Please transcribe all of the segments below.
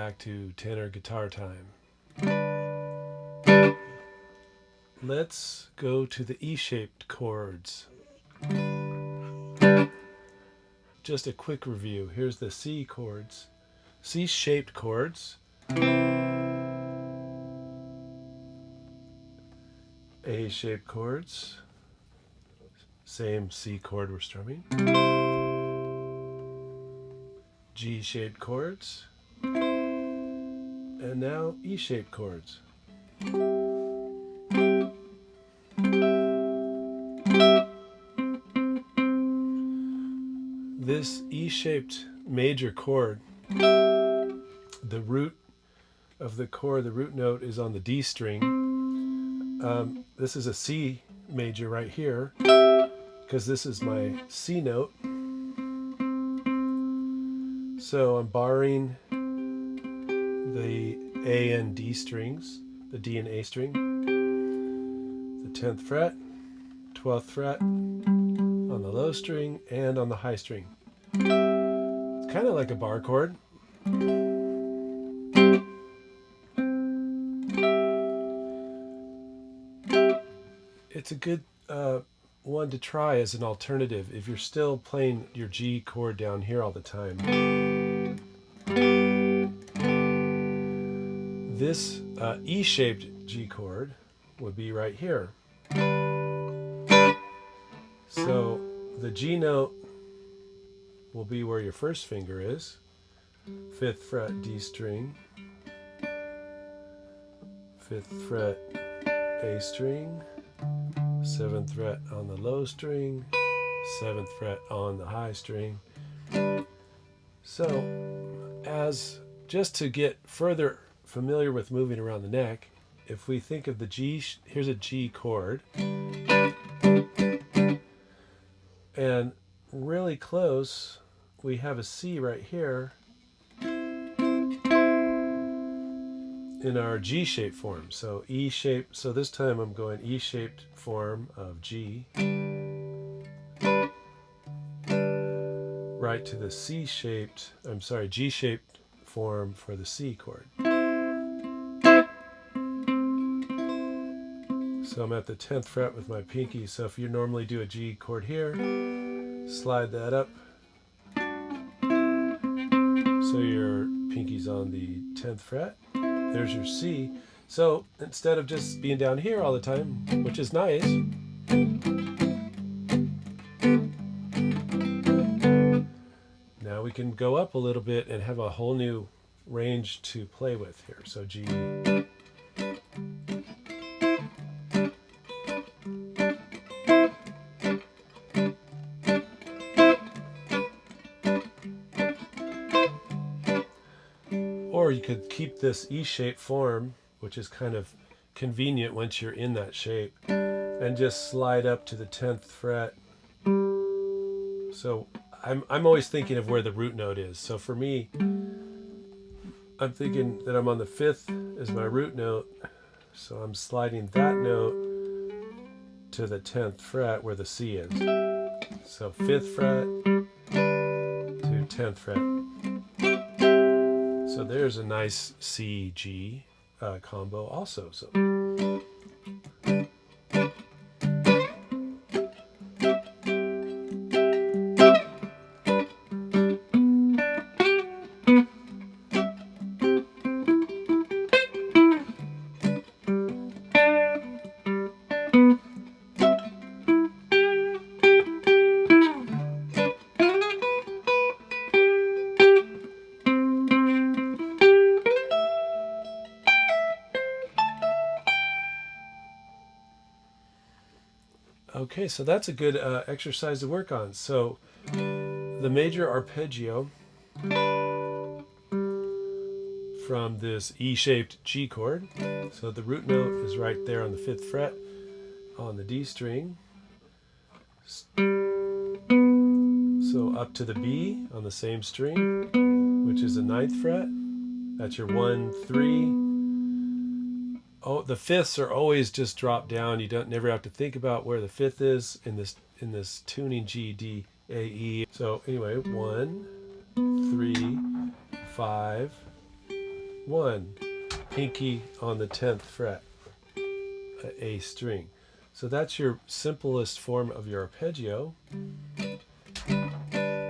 back to Tenor Guitar Time. Let's go to the E-shaped chords. Just a quick review. Here's the C chords. C-shaped chords. A-shaped chords. Same C chord we're strumming. G-shaped chords. And now E-shaped chords. This E-shaped major chord, the root of the chord, the root note is on the D string. This is a C major right here, because this is my C note. So I'm borrowing the A and D strings, the D and A string, the 10th fret, 12th fret on the low string and on the high string. It's kind of like a bar chord. It's a good one to try as an alternative if you're still playing your G chord down here all the time. This E-shaped G chord would be right here. So the G note will be where your first finger is, 5th fret D string, 5th fret A string, 7th fret on the low string, 7th fret on the high string. So, as just to get further familiar with moving around the neck, if we think of the G, here's a G chord, and really close we have a C right here in our G-shaped form. So E-shaped, so this time I'm going E-shaped form of G right to the C-shaped, G-shaped form for the C chord. So I'm at the 10th fret with my pinky, so if you normally do a G chord here, slide that up so your pinky's on the 10th fret. There's your C. So instead of just being down here all the time, which is nice, now we can go up a little bit and have a whole new range to play with here. So G. Or you could keep this E-shaped form, which is kind of convenient once you're in that shape, and just slide up to the 10th fret. So I'm always thinking of where the root note is. So for me, I'm thinking that I'm on the 5th as my root note. So I'm sliding that note to the 10th fret where the C is. So 5th fret to 10th fret. So there's a nice C-G combo also. So okay, so that's a good exercise to work on. So the major arpeggio from this E-shaped G chord. So the root note is right there on the 5th fret on the D string. So up to the B on the same string, which is the 9th fret. That's your 1, 3. Oh, the fifths are always just drop down. You don't never have to think about where the 5th is in this tuning G, D, A, E. So anyway, 1, 3, 5, 1, pinky on the 10th fret, A string. So that's your simplest form of your arpeggio.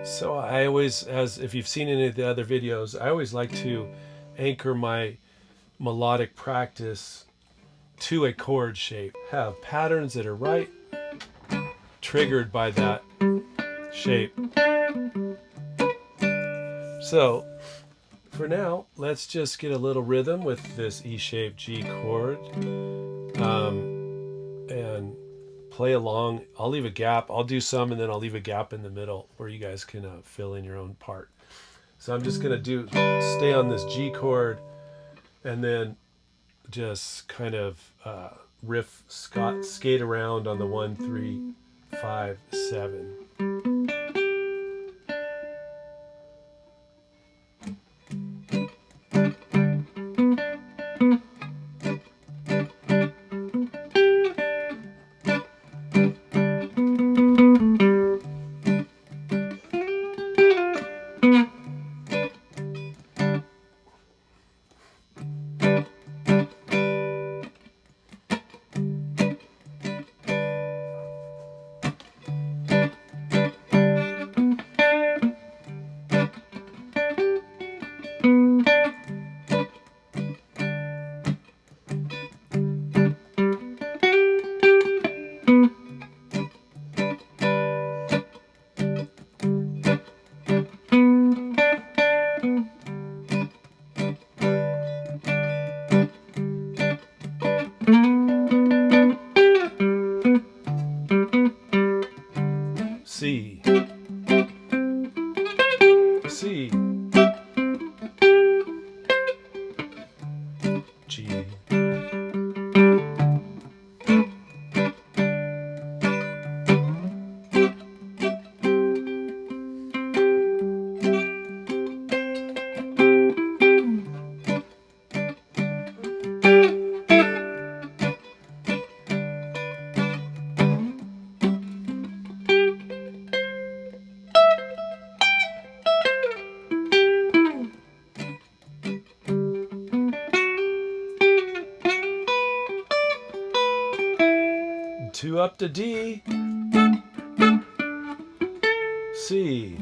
So I always, if you've seen any of the other videos, I always like to anchor my melodic practice to a chord shape. Have patterns that are right, triggered by that shape. So for now, let's just get a little rhythm with this E-shaped G chord, and play along. I'll leave a gap. I'll do some, and then I'll leave a gap in the middle where you guys can fill in your own part. So I'm just gonna stay on this G chord, and then just kind of riff, skate around on the 1, 3, 5, 7. C, C, G, two up to D, C,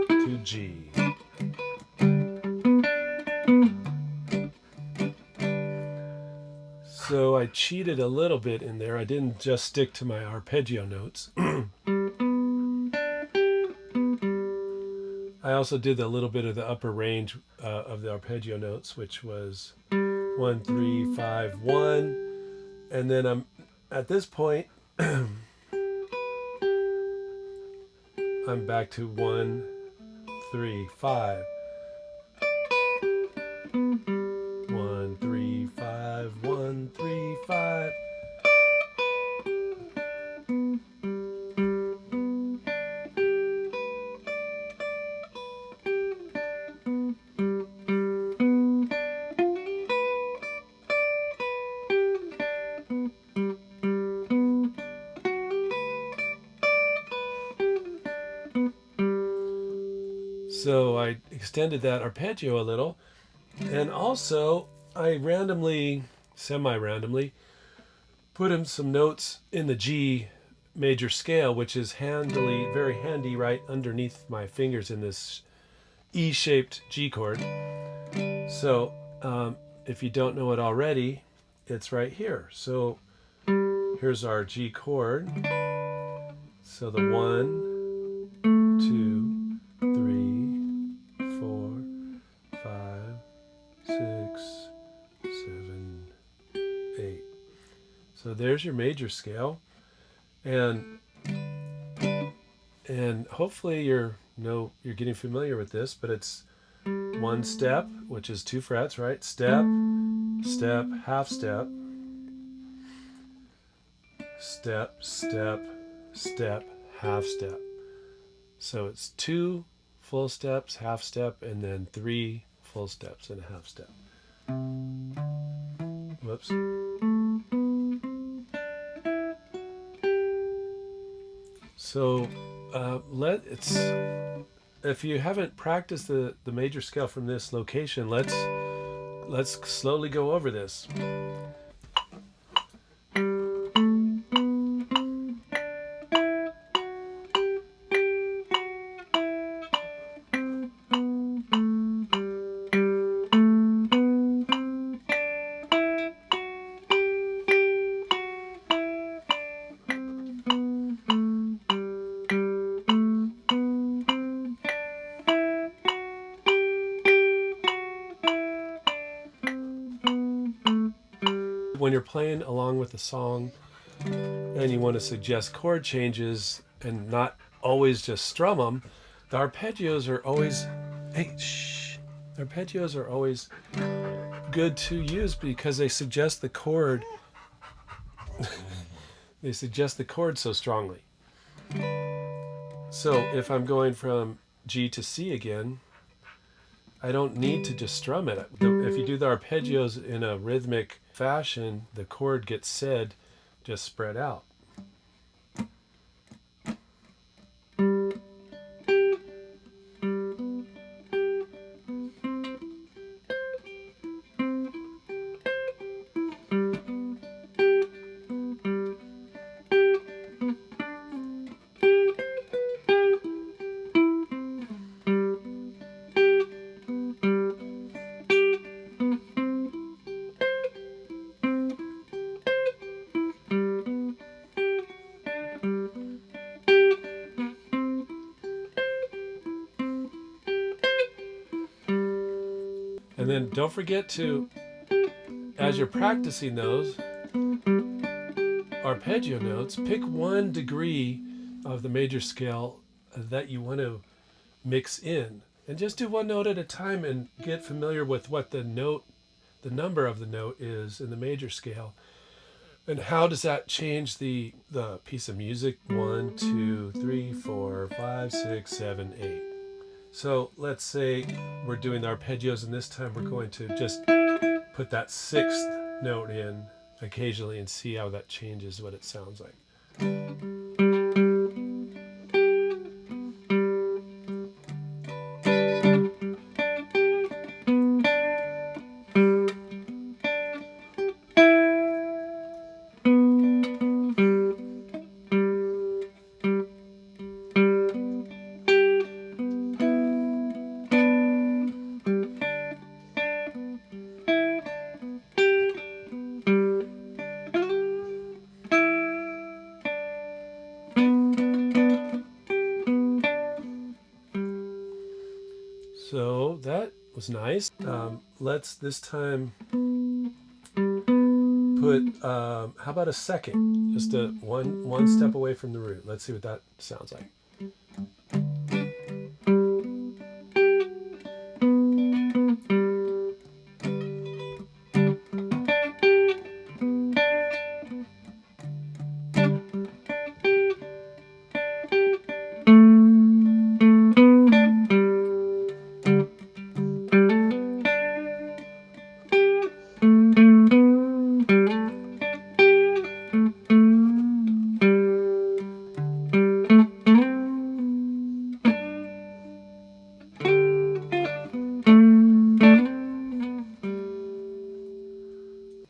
to G. So I cheated a little bit in there. I didn't just stick to my arpeggio notes. I also did a little bit of the upper range of the arpeggio notes, which was 1, 3, 5, 1. And then I'm at this point, I'm back to 1, 3, 5. 1, 3, 5, 1, 3, 5. So I extended that arpeggio a little, and also I semi-randomly, put in some notes in the G major scale, which is very handy right underneath my fingers in this E-shaped G chord. So if you don't know it already, it's right here. So here's our G chord. So the 1, 2, 3, 4, 5, 6, 7, 8. So there's your major scale, and hopefully you're getting familiar with this, but it's 1 step, which is 2 frets, right? Step, step, half step, step, step, step, half step. So it's 2 full steps, half step, and then 3 full steps and a half step. Whoops. So if you haven't practiced the major scale from this location, let's slowly go over this. When you're playing along with the song and you want to suggest chord changes and not always just strum them, the arpeggios are always, hey, shh. Arpeggios are always good to use because they suggest the chord. They suggest the chord so strongly. So if I'm going from G to C again, I don't need to just strum it. If you do the arpeggios in a rhythmic fashion, the chord gets said just spread out. And then don't forget to, as you're practicing those arpeggio notes, pick one degree of the major scale that you want to mix in. And just do one note at a time and get familiar with what the number of the note is in the major scale. And how does that change the piece of music? 1, 2, 3, 4, 5, 6, 7, 8. So let's say we're doing the arpeggios, and this time we're going to just put that 6th note in occasionally and see how that changes what it sounds like. So that was nice. Let's this time put, how about a second? Just one step away from the root. Let's see what that sounds like.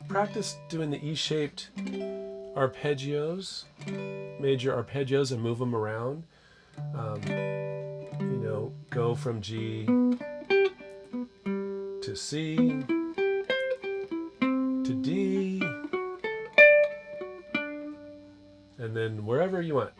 Practice doing the E-shaped arpeggios, major arpeggios, and move them around. Go from G to C to D, and then wherever you want.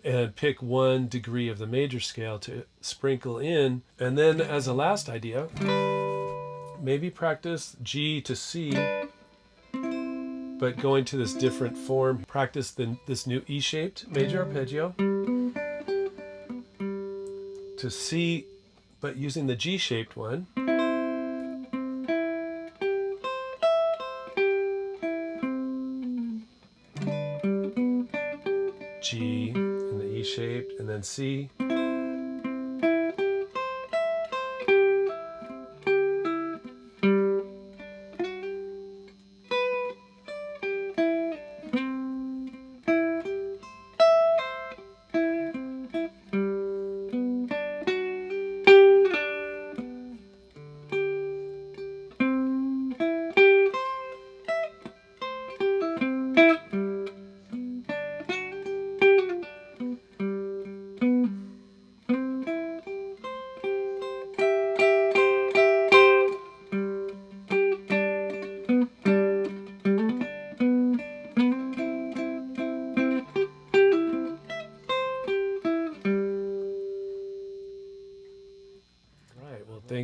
And pick one degree of the major scale to sprinkle in. And then as a last idea, maybe practice G to C, but going to this different form. Practice this new E-shaped major arpeggio to C, but using the G-shaped one. G, and the E-shaped, and then C.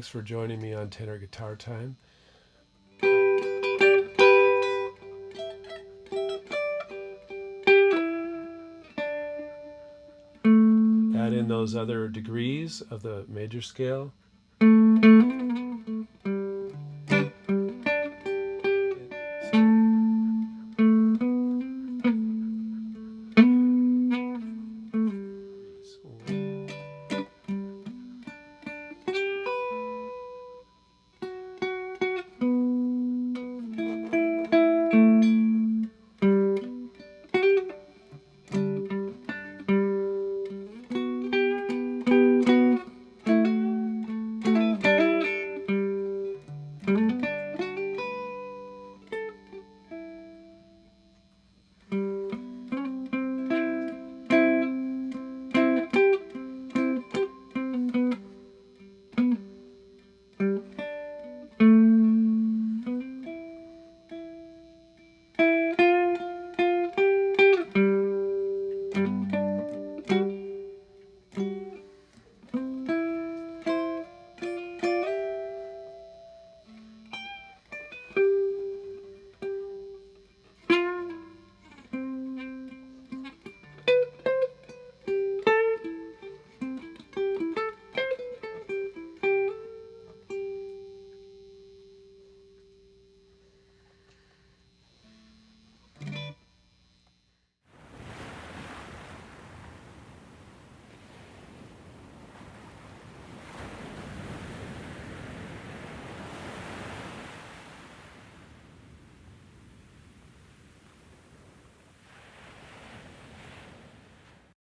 Thanks for joining me on Tenor Guitar Time. Add in those other degrees of the major scale.